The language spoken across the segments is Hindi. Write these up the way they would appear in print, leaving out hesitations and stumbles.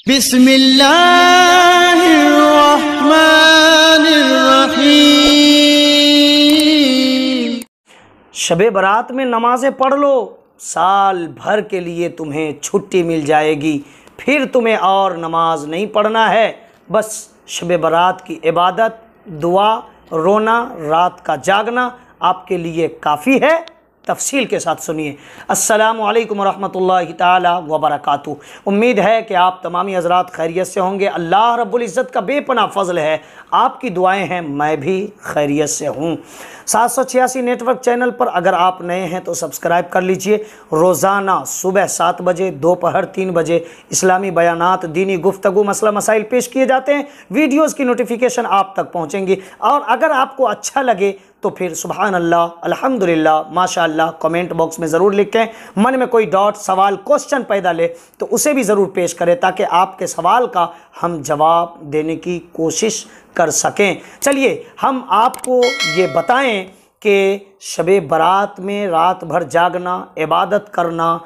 बिस्मिल्लाहिर्रहमानिर्रहीम। शबे बारात में नमाज़ें पढ़ लो, साल भर के लिए तुम्हें छुट्टी मिल जाएगी। फिर तुम्हें और नमाज नहीं पढ़ना है। बस शबे बारात की इबादत, दुआ, रोना, रात का जागना आपके लिए काफ़ी है। तफसील के साथ सुनिए। अस्सलामु अलैकुम रहमतुल्लाहि ताला व बरकातुहू। उम्मीद है कि आप तमामी हज़रात खैरियत से होंगे। अल्लाह रब्बुल इज़्ज़त का बेपनाह फ़ज़ल है, आपकी दुआएं हैं, मैं भी खैरियत से हूँ। 786 नेटवर्क चैनल पर अगर आप नए हैं तो सब्सक्राइब कर लीजिए। रोज़ाना सुबह 7 बजे, दोपहर 3 बजे इस्लामी बयानात, दीनी गुफ्तगू, मसला मसाइल पेश किए जाते हैं। वीडियोज़ की नोटिफिकेशन आप तक पहुँचेंगी। और अगर आपको अच्छा लगे तो फिर सुभान अल्लाह, अल्हम्दुलिल्लाह, माशाअल्लाह कमेंट बॉक्स में ज़रूर लिखें। मन में कोई डाउट, सवाल, क्वेश्चन पैदा ले तो उसे भी ज़रूर पेश करें ताकि आपके सवाल का हम जवाब देने की कोशिश कर सकें। चलिए हम आपको ये बताएं कि शबे बारात में रात भर जागना, इबादत करना,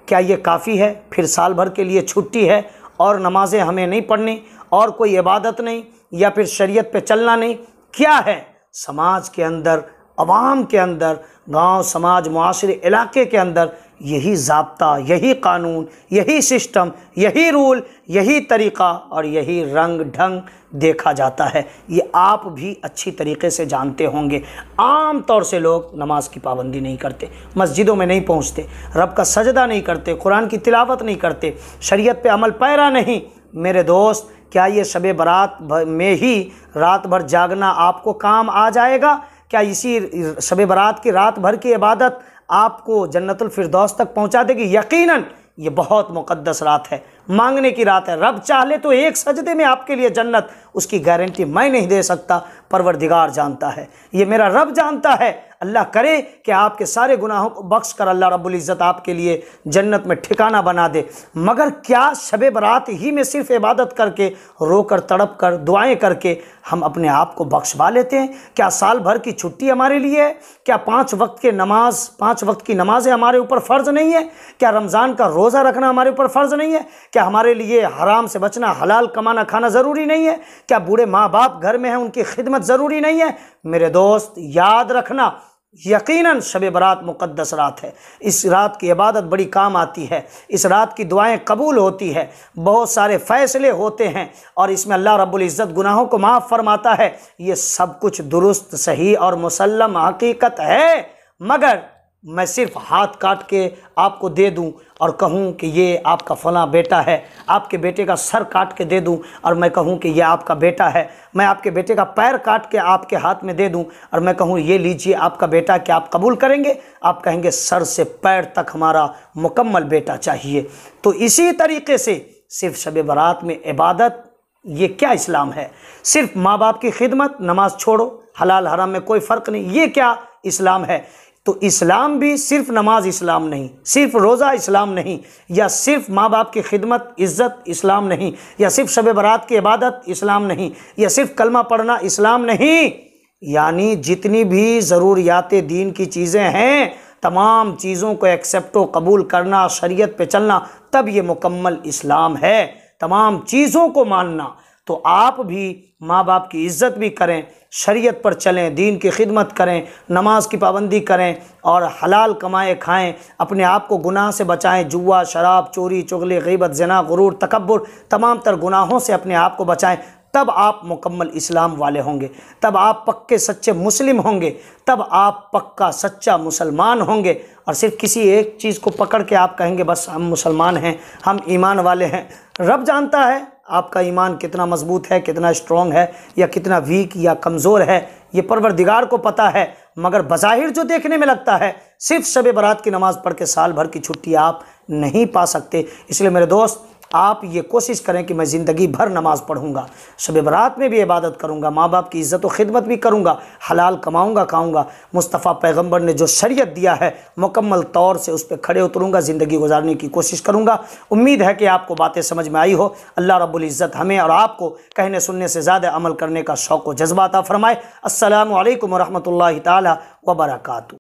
क्या ये काफ़ी है? फिर साल भर के लिए छुट्टी है और नमाज़ें हमें नहीं पढ़नी और कोई इबादत नहीं, या फिर शरीयत पे चलना नहीं? क्या है समाज के अंदर, अवाम के अंदर, गांव, समाज, मुआशरे, इलाके के अंदर यही ज़ाब्ता, यही कानून, यही सिस्टम, यही रूल, यही तरीक़ा और यही रंग ढंग देखा जाता है। ये आप भी अच्छी तरीके से जानते होंगे। आम तौर से लोग नमाज की पाबंदी नहीं करते, मस्जिदों में नहीं पहुंचते, रब का सजदा नहीं करते, कुरान की तिलावत नहीं करते, शरीयत पे अमल पैरा नहीं। मेरे दोस्त, क्या ये शबे बारात में ही रात भर जागना आपको काम आ जाएगा? क्या इसी शबे बारात की रात भर की इबादत आपको जन्नतुल फिरदौस तक पहुंचा देगी? यकीनन ये बहुत मुक़द्दस रात है, मांगने की रात है। रब चाहे तो एक सजदे में आपके लिए जन्नत, उसकी गारंटी मैं नहीं दे सकता, परवरदिगार जानता है, ये मेरा रब जानता है। अल्लाह करे कि आपके सारे गुनाहों को बख्श कर अल्लाह रब्बुल इज़्ज़त आपके लिए जन्नत में ठिकाना बना दे। मगर क्या शबे बारात ही में सिर्फ इबादत करके, रोकर तड़प कर, दुआएं करके हम अपने आप को बख्शवा लेते हैं? क्या साल भर की छुट्टी हमारे लिए है? क्या 5 वक्त की नमाज़ें हमारे ऊपर फ़र्ज़ नहीं है? क्या रमज़ान का रोज़ा रखना हमारे ऊपर फ़र्ज़ नहीं है? क्या हमारे लिए हराम से बचना, हलाल कमाना खाना ज़रूरी नहीं है? क्या बूढ़े माँ बाप घर में हैं, उनकी खिदमत ज़रूरी नहीं है? मेरे दोस्त, याद रखना, यकीनन शबे बारात मुक़द्दस रात है। इस रात की इबादत बड़ी काम आती है, इस रात की दुआएं कबूल होती है, बहुत सारे फ़ैसले होते हैं और इसमें अल्लाह रब्बुल इज़्ज़त गुनाहों को माफ़ फरमाता है। ये सब कुछ दुरुस्त, सही और मुसल्लम हकीकत है। मगर मैं सिर्फ हाथ काट के आपको दे दूं और कहूं कि ये आपका फ़लाँ बेटा है, आपके बेटे का सर काट के दे दूं और मैं कहूं कि ये आपका बेटा है, मैं आपके बेटे का पैर काट के आपके हाथ में दे दूं और मैं कहूं ये लीजिए आपका बेटा, क्या आप कबूल करेंगे? आप कहेंगे सर से पैर तक हमारा मुकम्मल बेटा चाहिए। तो इसी तरीके से सिर्फ शबे बारात में इबादत, ये क्या इस्लाम है? सिर्फ माँ बाप की खिदमत, नमाज छोड़ो, हलाल हराम में कोई फ़र्क नहीं, ये क्या इस्लाम है? तो इस्लाम भी सिर्फ नमाज इस्लाम नहीं, सिर्फ रोज़ा इस्लाम नहीं, या सिर्फ माँ बाप की खिदमत, इज़्ज़त इस्लाम नहीं, या सिर्फ शबे बारात की इबादत इस्लाम नहीं, या सिर्फ कलमा पढ़ना इस्लाम नहीं। यानी जितनी भी ज़रूरियात दीन की चीज़ें हैं, तमाम चीज़ों को एक्सेप्टो कबूल करना, शरीयत पे चलना, तब ये मुकम्मल इस्लाम है। तमाम चीज़ों को मानना। तो आप भी माँ बाप की इज़्ज़त भी करें, शरीयत पर चलें, दीन की खिदमत करें, नमाज की पाबंदी करें और हलाल कमाए खाएं, अपने आप को गुनाह से बचाएं, जुआ, शराब, चोरी, चुगली, गीबत, ज़िना, गुरूर, तकब्बुर, तमाम तर गुनाहों से अपने आप को बचाएं। तब आप मुकम्मल इस्लाम वाले होंगे, तब आप पक्के सच्चे मुस्लिम होंगे, तब आप पक्का सच्चा मुसलमान होंगे। और सिर्फ किसी एक चीज़ को पकड़ के आप कहेंगे बस हम मुसलमान हैं, हम ईमान वाले हैं। रब जानता है आपका ईमान कितना मजबूत है, कितना स्ट्रॉन्ग है, या कितना वीक या कमज़ोर है, ये परवरदिगार को पता है। मगर बज़ाहिर जो देखने में लगता है, सिर्फ शबे बारात की नमाज़ पढ़ के साल भर की छुट्टी आप नहीं पा सकते। इसलिए मेरे दोस्त, आप ये कोशिश करें कि मैं ज़िंदगी भर नमाज़ पढ़ूंगा, शब बारात में भी इबादत करूंगा, माँ बाप की इज़्ज़त व खिदमत भी करूंगा, हलाल कमाऊंगा खाऊंगा, मुस्तफ़ा पैगंबर ने जो शरीयत दिया है मुकम्मल तौर से उस पर खड़े उतरूंगा, ज़िंदगी गुजारने की कोशिश करूंगा। उम्मीद है कि आपको बातें समझ में आई हो। अल्लाह रब्बुल इज़्ज़त हमें और आपको कहने सुनने से ज़्यादा अमल करने का शौक़ व जज्बा अता फ़रमाए। अस्सलामु अलैकुम व रहमतुल्लाहि ताला व बरकातुहू।